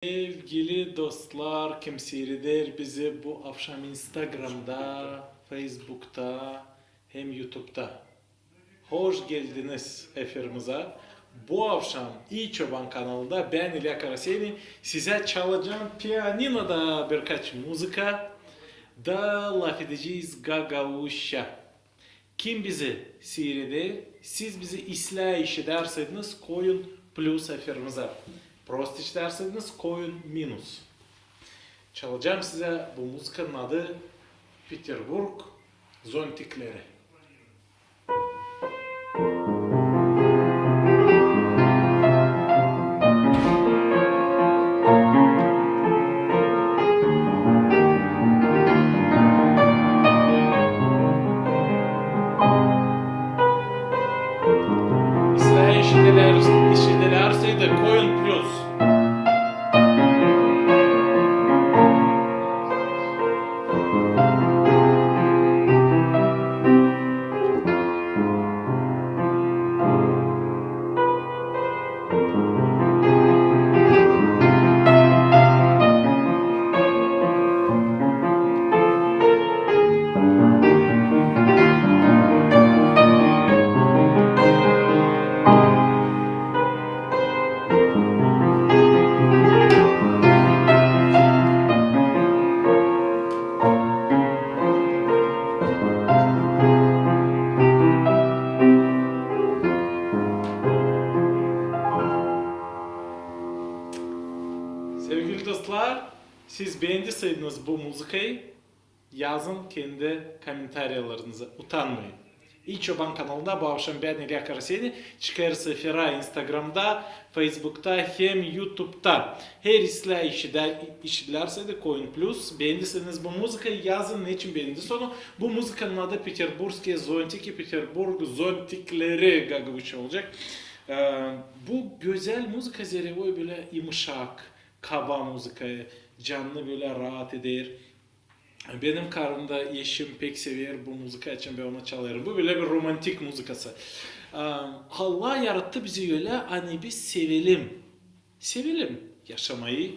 Sevgili dostlar, kim seyreder bizi bu akşam Instagram'da, Facebook'ta hem YouTube'da. Hoş geldiniz efirimize. Bu akşam İyi Çoban kanalında ben İlya Karaseni size çalacağım piyaninoda birkaç müzika da laf edeceğiz Gagavuş'a. Kim bizi seyreder, siz bizi izleyiş ederseniz koyun plus efirimize. Prost işlerseniz koyun minus. Çalacağım size bu müzikanın adı Peterburg Zontikleri. İsrail işidelerse de koyun plus. Sevgili dostlar, siz beğendiyseniz bu müzikayı yazın kendi komentaryalarınıza, utanmayın. İyi Çoban kanalında bu akşam ben İlya Karaseni çıkarsa efira Instagram'da, Facebook'ta hem YouTube'da. Her işlerse de koyun plus. Beğendiyseniz bu müzikayı yazın, ne için beğendiniz onu. Bu müzikanın adı Peterburg'ske Zontiki, Peterburg Zontikleri Gagavuş'a olacak. Bu güzel müzika zeri böyle yumuşak, kaba müzika, canlı böyle rahat eder. Benim karımda eşim pek sever bu müzik için ben ona çalarım. Bu böyle bir romantik müzikası. Allah yarattı bizi öyle hani biz sevelim. Sevelim yaşamayı.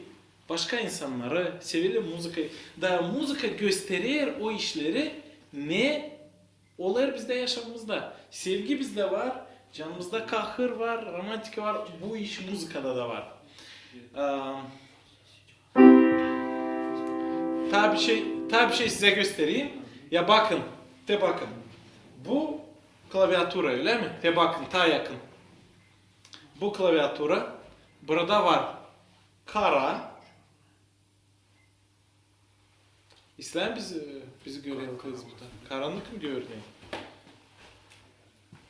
Başka insanları sevelim müzikayı. Da müzika gösterir o işleri ne olur bizde yaşamımızda. Sevgi bizde var. Canımızda kahır var, romantik var. Bu iş müzikada da var. Tabii şey size göstereyim. Ya bakın, bakın. Bu klaviatura öyle mi? Bakın, yakın. Bu klaviatura. Burada var kara. İslam bizi gören kız burada. Karanlık mı gördün?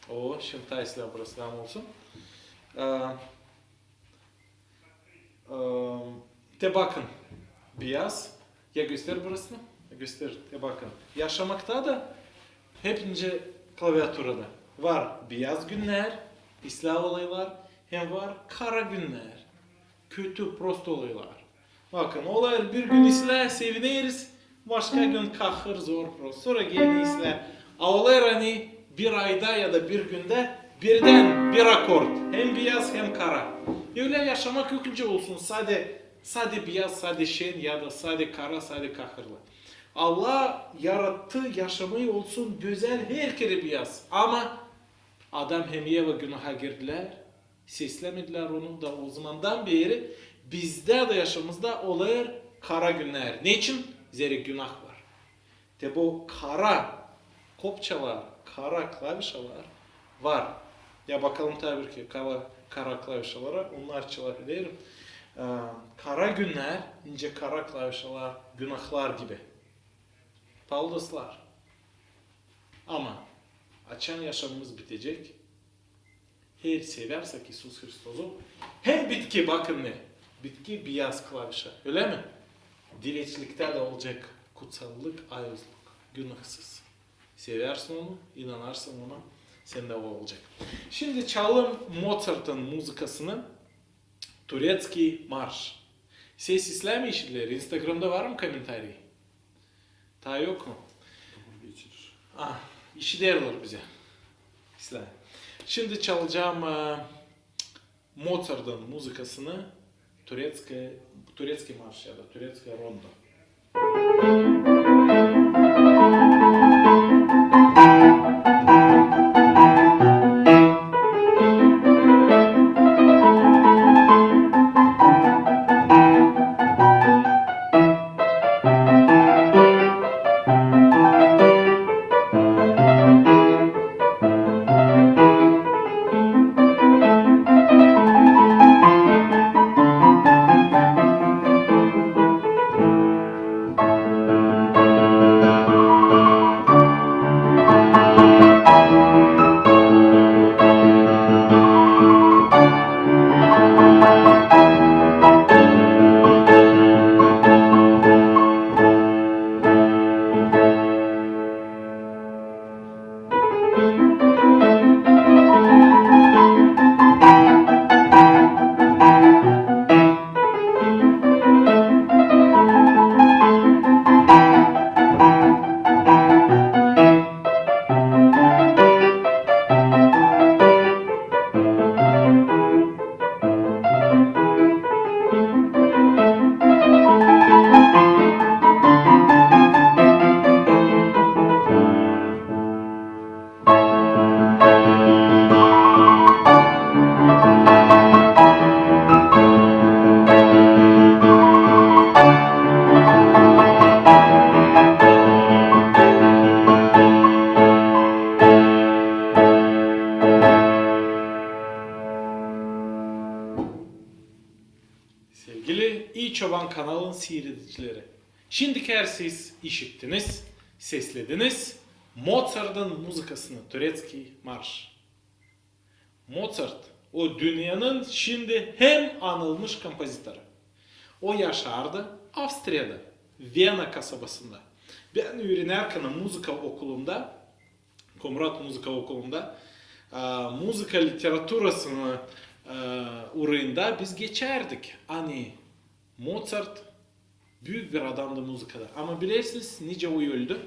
O şimdi İslam burası devam olsun. Bakın. Beyaz. Ya göster burasını. Göster. Bakın. Yaşamakta da hepince klaviaturada var beyaz günler, İslam olaylar, hem var kara günler. Kötü, prost olaylar. Bakın olaylar bir gün İslam seviniriz, başka gün kahır, zor, prost. Sonra yeni İslam. Olaylar hani bir ayda ya da bir günde birden bir akort. Hem beyaz hem kara. Öyle yaşamak yokluca olsun. Sade beyaz, sade şen ya da sade kara, sade kahırlı. Allah yarattı yaşamayı olsun güzel her kere beyaz. Ama Adam hem Eva günaha girdiler. Seslemediler onu da o zamandan beri bizde de yaşamımızda olur kara günler. Ne için? Zira günah var. Bu kara kopçalar, kara klavişalar var. Ya bakalım tabii ki kara klavişalara onlar çalabilir. Kara günler, ince kara klavişalar, günahlar gibi. Dostlar. Ama açan yaşamımız bitecek. Her seversek İsus Hristos'u hem bitki bakın ne? Bitki beyaz klavişa. Öyle mi? Dileçlikte de olacak kutsallık, ayızlık, günahsız. Seversin onu, inanarsın ona, sende o olacak. Şimdi çalalım Mozart'ın müzikasını. Turecki Marş. Ses İslam işitleri. Instagram'da var mı komentari? Ta yok mu? İşi derler bize. İslam. Şimdi çalacağım Mozart'ın müzikasını Турецкий марш ya da Турецкая ронda. Sevgili İyi Çoban kanalın seyredicileri. Şimdiki siz işittiniz, seslediniz. Mozart'ın muzikasını, Turecki Marş. Mozart, o dünyanın şimdi hem anılmış kompozitörü. O yaşardı Avusturya'da, Viyana kasabasında. Ben öğrenirken müzika okulunda, Komrat Müzika Okulu'nda, müzika literaturasını uğrayında biz geçerdik. Hani Mozart büyük bir adamdı müzikada. Ama bilirsiniz nice o öldü.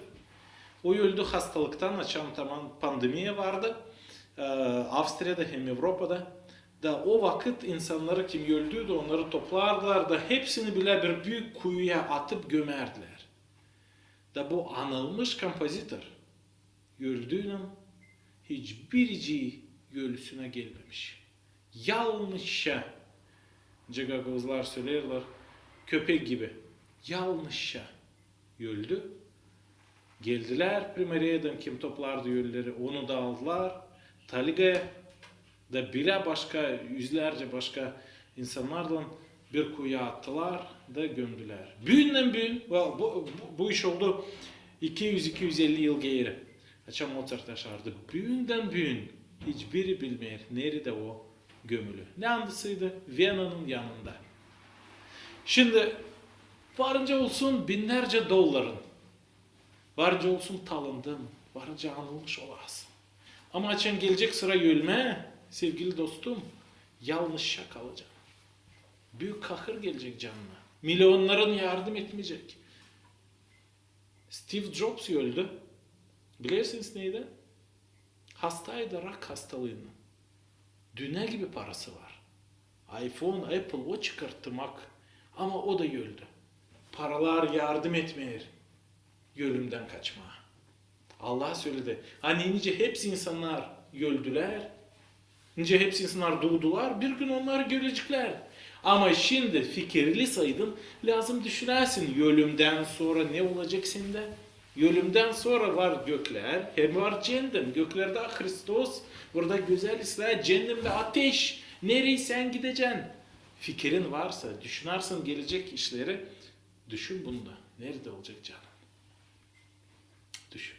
O öldü hastalıktan, açan tamam pandemiye vardı. Avusturya'da hem Avrupa'da. Da o vakit insanları kim öldüydü onları toplardılar da hepsini bile bir büyük kuyuya atıp gömerdiler. Da bu anılmış kompozitör öldüğünün hiçbirici gölüsüne gelmemiş. Yalnızca, Cegagozlar söylerler, köpek gibi yalnızca öldü. Geldiler Primarya'dan kim toplardı ölüleri onu da aldılar. Taliga'ya da bile başka yüzlerce başka insanlardan bir kuyuya attılar da gömdüler. Büyünden büyün, bu iş oldu 200-250 yıl geri. Açan Mozart yaşardı. Büyünden büyün hiçbiri bilmeyer nerede o gömülü. Ne andısıydı? Viyana'nın yanında. Şimdi varınca olsun binlerce doların. Varınca olsun talındım. Varınca anılmış olasın. Ama açan gelecek sıra ölme sevgili dostum. Yalnızca kalacak. Büyük kahır gelecek canına. Milyonların yardım etmeyecek. Steve Jobs öldü. Bilirsiniz neydi? Hastaydı, rak hastalığını. Düne gibi parası var. iPhone, Apple o çıkarttırmak. Ama o da öldü. Paralar yardım etmeyer. Ölümden kaçma. Allah söyledi. Hani nice hepsi insanlar öldüler. Nice hepsi insanlar doğdular. Bir gün onlar görecekler. Ama şimdi fikirli saydın. Lazım düşünersin. Ölümden sonra ne olacak sende? Ölümden sonra var gökler. Hem var cennet. Göklerde Hristos. Burada güzel İsrail. Cennetle ateş. Nereye sen gideceksin? Fikrin varsa düşünersin gelecek işleri. Düşün bunda. Nerede olacak canım? Düşün.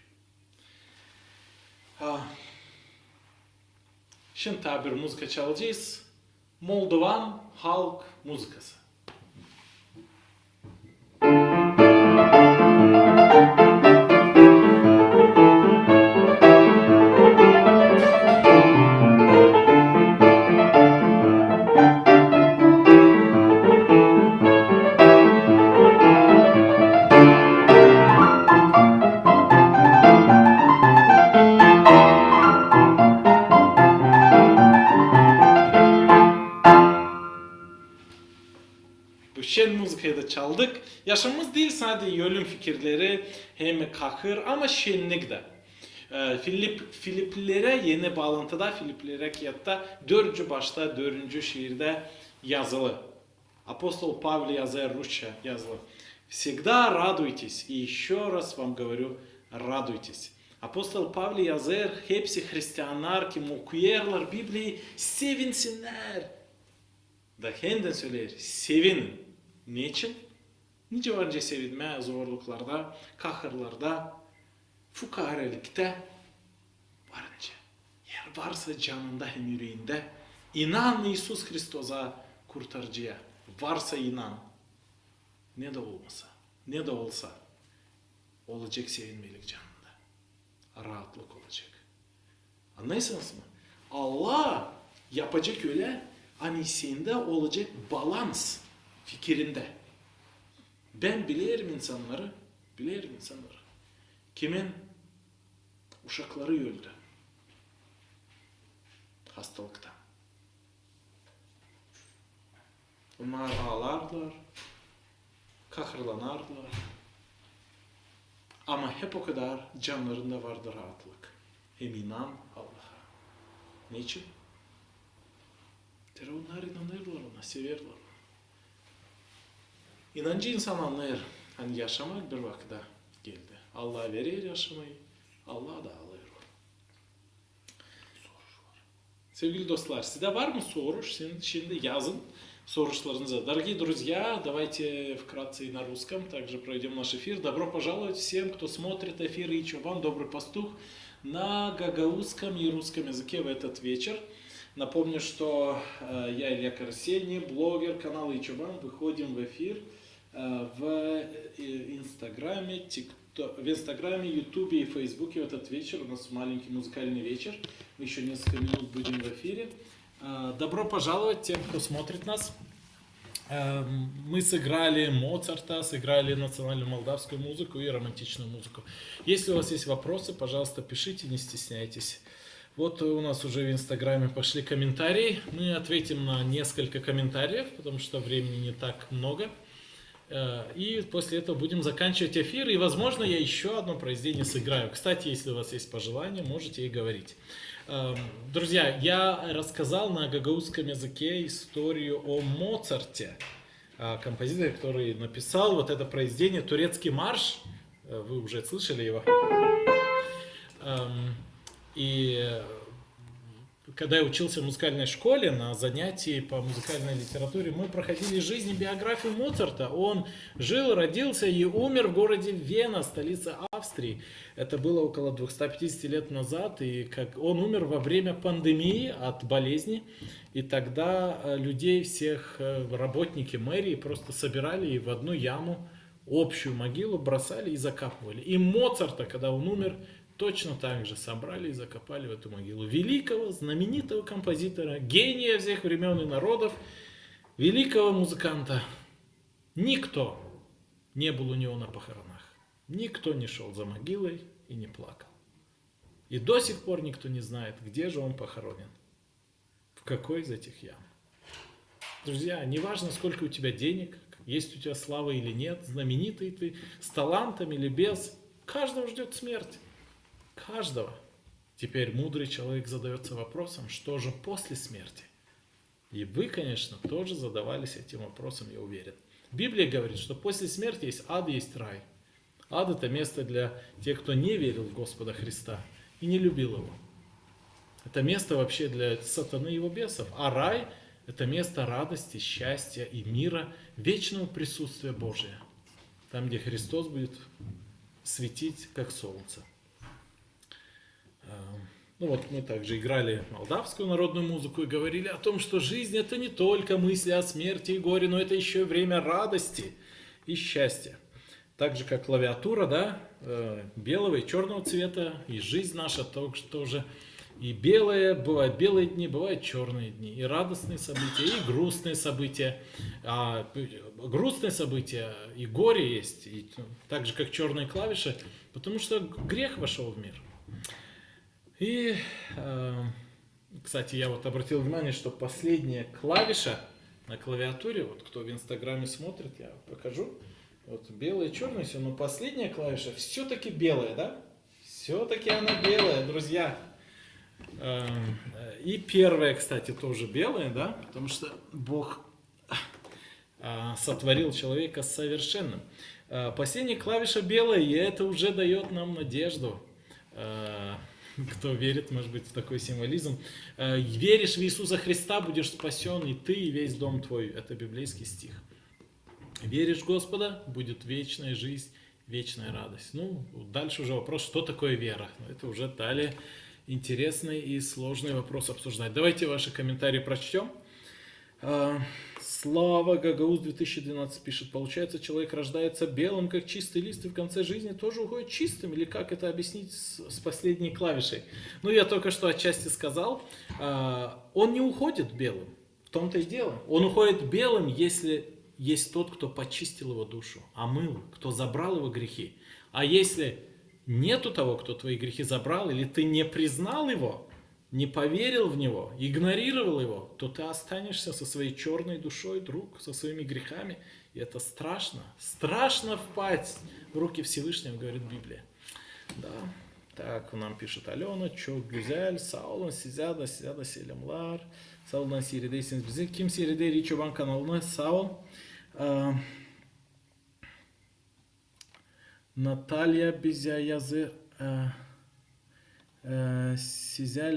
Şimdi tabi müzik çalacağız. Moldovan halk müzikası. müzikayı da çaldık. Yaşamımız değil sadece ölüm fikirleri hem kahır ama şenlik de. Filiplilere yeni bağlantıda Filiplilere kiyatta 4. başta 4. şiirde yazılı. Апостол Павел yazar Rusça yazılı. Всегда радуйтесь. И еще раз вам говорю, радуйтесь. Apostol Pavle yazar, hepsi Hristiyanlar kim okuyarlar Bibli'yi sevinsinler. Da kendin söyler, sevinin. Niçin? Nice önce sevinme zorluklarda, kahırlarda, fukarelikte varınca. Yer varsa canında hem yüreğinde, inan İsus Hristosa kurtarıcıya. Varsa inan. Ne de olmasa, ne de olsa olacak sevinmelik canında. Rahatlık olacak. Anlıyorsunuz mu? Allah yapacak öyle hani sende olacak balans fikrinde. Ben bilirim insanları. Kimin uşakları öldü. Hastalıkta. Onlar ağlardılar. Kahırlanardılar. Ama hep o kadar canlarında vardı rahatlık. Hem inan Allah'a. Niçin? Onlar inanırlar ona, severler onu. İnancı insan anlayır. Hani yaşamak bir vakitte geldi. Allah verir yaşamayı, Allah da alır. Sevgili dostlar, sizde var mı soru? Şimdi yazın sorушlarınızı. Дорогие друзья, давайте вкратце и на русском также пройдем наш эфир. Добро пожаловать всем, кто смотрит эфир и Чуван, Добрый Пастух, на гагаузском и русском языке в этот вечер. Напомню, что я Илья Карсений, блогер канала Ичубан. Выходим в эфир в Инстаграме, Ютубе и Фейсбуке в этот вечер. У нас маленький музыкальный вечер. Мы еще несколько минут будем в эфире. Добро пожаловать тем, кто смотрит нас. Мы сыграли Моцарта, сыграли национальную молдавскую музыку и романтичную музыку. Если у вас есть вопросы, пожалуйста, пишите, не стесняйтесь. Вот у нас уже в Инстаграме пошли комментарии. Мы ответим на несколько комментариев, потому что времени не так много. И после этого будем заканчивать эфир. И, возможно, я еще одно произведение сыграю. Кстати, если у вас есть пожелания, можете и говорить. Друзья, я рассказал на гагаузском языке историю о Моцарте, композиторе, который написал вот это произведение «Турецкий марш». Вы уже слышали его. И когда я учился в музыкальной школе, на занятии по музыкальной литературе, мы проходили жизнь и биографию Моцарта. Он жил, родился и умер в городе Вена, столице Австрии. Это было около 250 лет назад, и как он умер во время пандемии от болезни. И тогда людей всех, работники мэрии, просто собирали и в одну яму, общую могилу бросали и закапывали. И Моцарта, когда он умер, точно так же собрали и закопали в эту могилу. Великого, знаменитого композитора, гения всех времен и народов, великого музыканта. Никто не был у него на похоронах. Никто не шел за могилой и не плакал. И до сих пор никто не знает, где же он похоронен. В какой из этих ям. Друзья, неважно, сколько у тебя денег, есть у тебя слава или нет, знаменитый ты, с талантом или без, каждого ждет смерть. Каждого. Теперь мудрый человек задается вопросом, что же после смерти? И вы, конечно, тоже задавались этим вопросом, я уверен. Библия говорит, что после смерти есть ад, есть рай. Ад — это место для тех, кто не верил в Господа Христа и не любил Его. Это место вообще для сатаны и его бесов. А рай — это место радости, счастья и мира, вечного присутствия Божия. Там, где Христос будет светить, как солнце. Ну вот мы также играли молдавскую народную музыку и говорили о том, что жизнь — это не только мысли о смерти и горе, но это еще и время радости и счастья. Так же, как клавиатура, да, белого и черного цвета, и жизнь наша тоже. И белые, бывают белые дни, бывают черные дни, и радостные события, и грустные события. А грустные события и горе есть, и так же, как черные клавиши, потому что грех вошел в мир. И, кстати, я вот обратил внимание, что последняя клавиша на клавиатуре, вот кто в Инстаграме смотрит, я покажу. Вот белое, черное все, но последняя клавиша все-таки белая, да? Все-таки она белая, друзья. И первая, кстати, тоже белая, да? Потому что Бог сотворил человека совершенным. Последняя клавиша белая, и это уже дает нам надежду. Кто верит, может быть, в такой символизм. Веришь в Иисуса Христа, будешь спасен, и ты, и весь дом твой. Это библейский стих. Веришь в Господа, будет вечная жизнь, вечная радость. Ну, дальше уже вопрос, что такое вера. Это уже далее интересный и сложный вопрос обсуждать. Давайте ваши комментарии прочтем. Слава Гагауз 2012 пишет: получается, человек рождается белым, как чистый лист, и в конце жизни тоже уходит чистым? Или как это объяснить с последней клавишей? Ну, я только что отчасти сказал, он не уходит белым, в том-то и дело. Он уходит белым, если есть тот, кто почистил его душу, омыл, кто забрал его грехи. А если нету того, кто твои грехи забрал, или ты не признал его, не поверил в него, игнорировал его, то ты останешься со своей черной душой, друг, со своими грехами. И это страшно. Страшно впасть в руки Всевышнего, говорит Библия. Да. Так, нам пишет Алена, çok güzel, sağ olun size de selamlar. Sağ olun seyirdeysiniz bizi. Kim seyreder Riçoban kanalına sağ ol. Natalya bize yazı size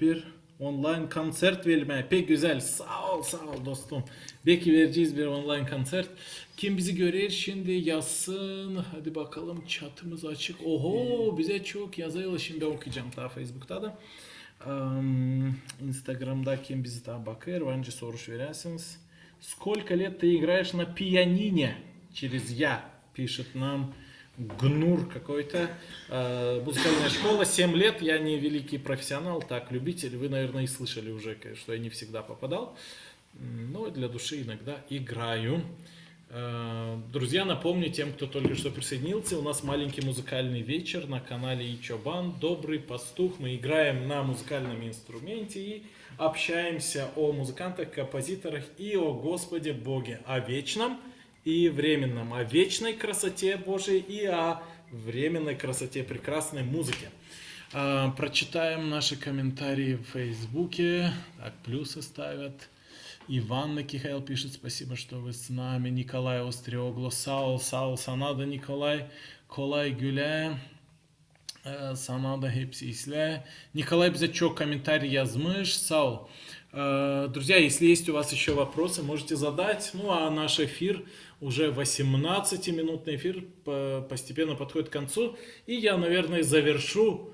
bir online konser vermeye. Pek güzel. Sağ ol dostum. Belki vereceğiz bir online konser. Kim bizi görür şimdi yazsın. Hadi bakalım, chatımız açık. Oho, bize çok yazıyor. Şimdi okuyacağım daha Facebook'ta da. Instagram'da kim bizi daha bakır. Bence soruş verirsiniz. Сколько лет ты играешь на пианине? Через я, пишет нам Гнур какой-то. Музыкальная школа, 7 лет. Я не великий профессионал, так, любитель. Вы, наверное, и слышали уже, что я не всегда попадал. Но для души иногда играю. Друзья, напомню тем, кто только что присоединился, у нас маленький музыкальный вечер на канале Ичобан. Добрый пастух. Мы играем на музыкальном инструменте и общаемся о музыкантах, композиторах и о Господе Боге, о вечном и временном, о вечной красоте Божией и о временной красоте прекрасной музыки. Прочитаем наши комментарии в Фейсбуке. Так, плюсы ставят. Иван Накихайл пишет: спасибо, что вы с нами. Николай Остриогло, Саул Санада, Николай, Колай Гюля, Санада Хепсисле. Николай Бзячок, комментарий yazmış. Саул. Друзья, если есть у вас еще вопросы, можете задать. Ну а наш эфир, уже 18-минутный эфир, постепенно подходит к концу. И я, наверное, завершу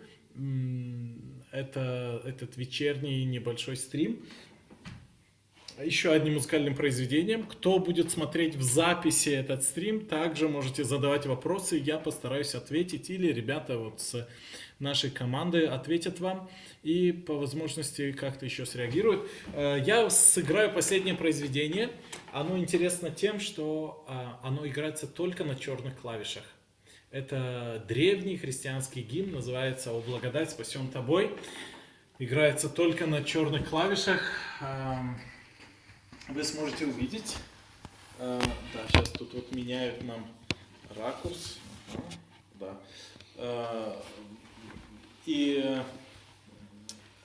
этот вечерний небольшой стрим еще одним музыкальным произведением. Кто будет смотреть в записи этот стрим, также можете задавать вопросы, я постараюсь ответить, или ребята вот с нашей команды ответят вам и по возможности как-то еще среагируют. Я сыграю последнее произведение. Оно интересно тем, что оно играется только на черных клавишах. Это древний христианский гимн, называется «О благодать спасен тобой». Играется только на черных клавишах. Вы сможете увидеть. Да, сейчас тут вот меняют нам ракурс. Да. И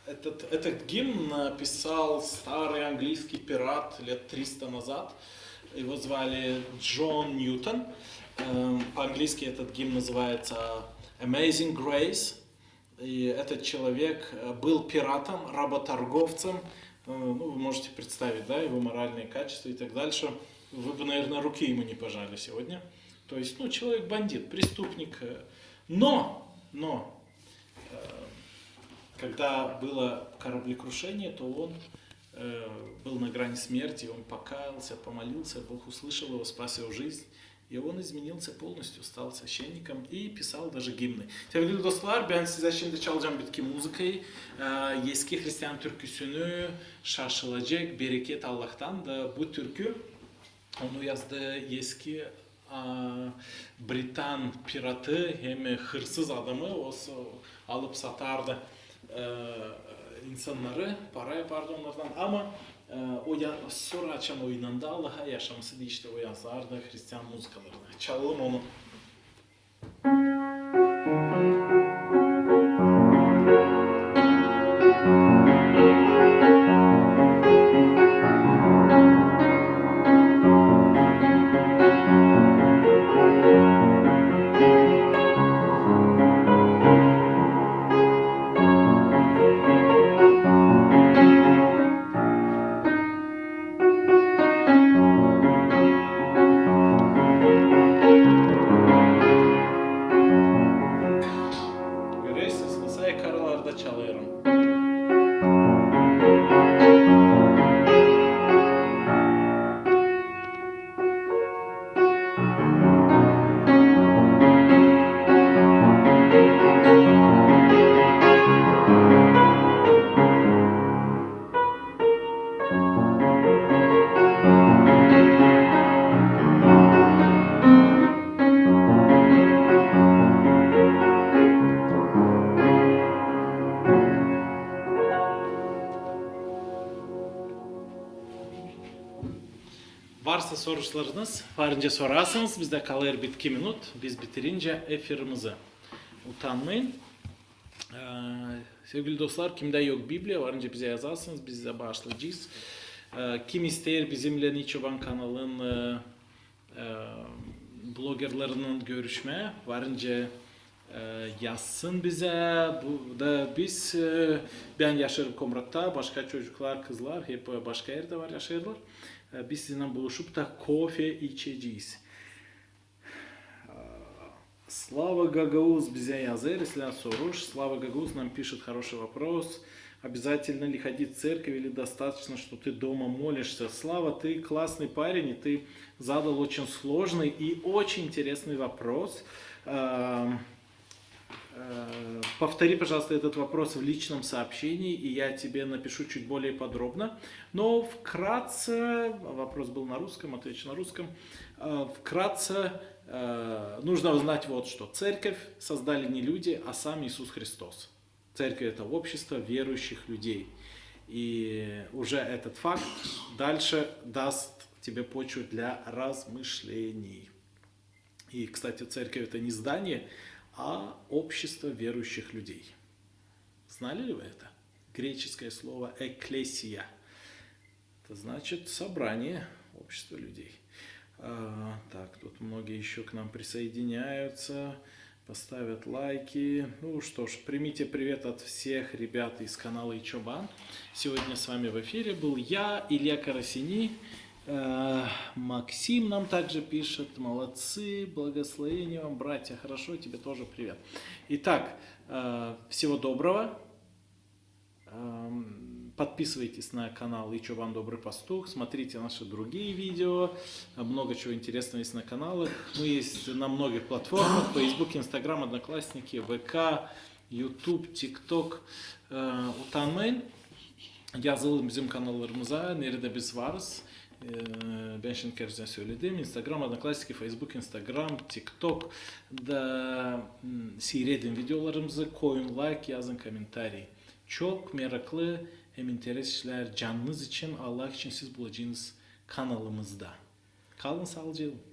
этот гимн написал старый английский пират лет 300 назад. Его звали Джон Ньютон. По-английски этот гимн называется Amazing Grace. И этот человек был пиратом, работорговцем. Ну, вы можете представить, да, его моральные качества и так дальше. Вы бы, наверное, руки ему не пожали сегодня. То есть, ну, человек бандит, преступник. Но, когда было кораблекрушение, то он был на грани смерти, он покаялся, помолился, Бог услышал его, спас его жизнь. И он изменился полностью, стал священником и писал даже гимны. Sevgili dostlar, ben size şimdi çalacağım bitki müziği. Eski Hristiyan türküsünü şaşılacak bereket Allah'tan da bu türkü onu yazdı eski Britan piratı hem hırsız adamı o alıp satardı insanları, para yapardı onlardan ama Sonra açan oyununda Allah'a yaşaması diye işte o yazardı Hristiyan muzikalarını. Çalalım onu. Görüyorsunuz, mesela karalarda çalıyorum. Varsa sorularınız, varınca sorarsanız bizde kalır 2 minut. Biz bitirince efirimizi. Utanmayın. Sevgili dostlar, kimde yok Biblia, varınca bize yazarsınız, biz de bağışlayacağız. Kim ister bizimle Niçoban kanalın blogerlarının görüşmeye, varınca yazsın bize. Burada biz, ben yaşarım Komrat'ta, başka çocuklar, kızlar hep başka yerde var yaşarlar. Biz sizinle buluşup da kofe içeceğiz. Слава Гагауз bize yazar, если sorur. Слава Гагауз нам пишет хороший вопрос. Обязательно ли ходить в церковь или достаточно, что ты дома молишься? Слава, ты классный парень, и ты задал очень сложный и очень интересный вопрос. Повтори, пожалуйста, этот вопрос в личном сообщении, и я тебе напишу чуть более подробно. Но вкратце, вопрос был на русском, отвечу на русском. Вкратце нужно узнать вот что. Церковь создали не люди, а сам Иисус Христос. Церковь – это общество верующих людей. И уже этот факт дальше даст тебе почву для размышлений. И, кстати, церковь – это не здание, а общество верующих людей. Знали ли вы это? Греческое слово «экклесия». Это значит собрание, общество людей. Так, тут многие еще к нам присоединяются, поставят лайки. Ну что ж, примите привет от всех ребят из канала Ичобан. Сегодня с вами в эфире был я, Илья Карасини. Максим нам также пишет: молодцы, благословения вам, братья, хорошо, тебе тоже привет. Итак, всего доброго. Подписывайтесь на канал Ичобан Добрый Пастух, смотрите наши другие видео, много чего интересного есть на каналах. Мы есть на многих платформах: Facebook, Instagram, Одноклассники, ВК, YouTube, TikTok. Utanmayın. Yazılı bizim kanallarımıza nerede biz varız. Ben şimdi kerzen söyledim. Instagram, Одноклассники, Facebook, Instagram, TikTok da seyredin videolarımızı, koyun like, yazın komentarı. Çok meraklı hem interesler canınız için, Allah için siz bulacağınız kanalımızda. Kalın sağlıcakla.